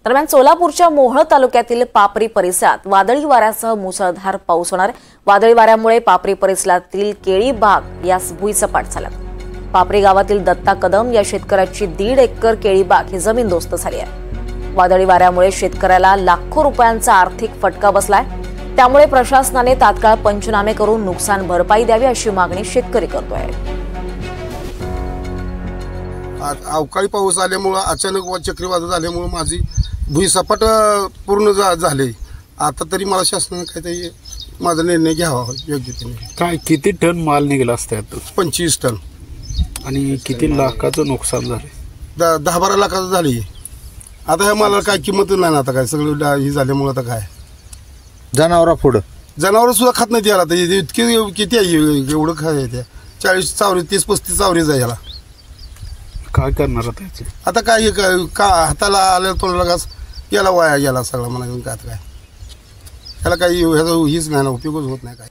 दरम्यान सोलापूरच्या मोहोळ तालुक्यातील पापरी परिसरात वादळी वाऱ्यासह मुसळधार पाऊस होणार। वादळी वाऱ्यामुळे पापरी परिसरातील केळी बाग यास भुईसपाट झाला। पापरी गावातील दत्ता कदम या शेतकऱ्याची 1.5 एकर केळी बाग ही जमीन दोस्त झाली आहे। वादळी वाऱ्यामुळे शेतकऱ्याला लाखो रुपयांचा आर्थिक फटका बसलाय। त्यामुळे प्रशासनाने तात्काळ पंचनामे करून नुकसान भरपाई द्यावी अशी मागणी शेतकरी करतोय। अवकाळी पाऊस आल्यामुळे अचानक चक्रीवादळ झाल्यामुळे माझी भुईसपाट पूर्ण झाले। आता तरी मला शासनाने काहीतरी माझा निर्णय घ्यावा योग्यतेने। काय किती टन माल निघाला असता? 25 टन। आणि किती लाखाचं नुकसान झाले? 10-12 लाखाचं झाले। आता ह्या मालाला काय किंमत नाही ना। आता काय सगळं ही झाल्यामुळे आता काय जनावरा पुढं जनावर सुद्धा खात नाही याला। इतके किती आहे एवढं खाय त्या 40 चावरी 30-35 चावरी जाय याला। काय करणार आता काय का हाताला आल्या तोंडाला घास याला वाया गेला सगळा। मला काय याला काही ह्याचा हीच नाही ना, उपयोगच होत नाही काय।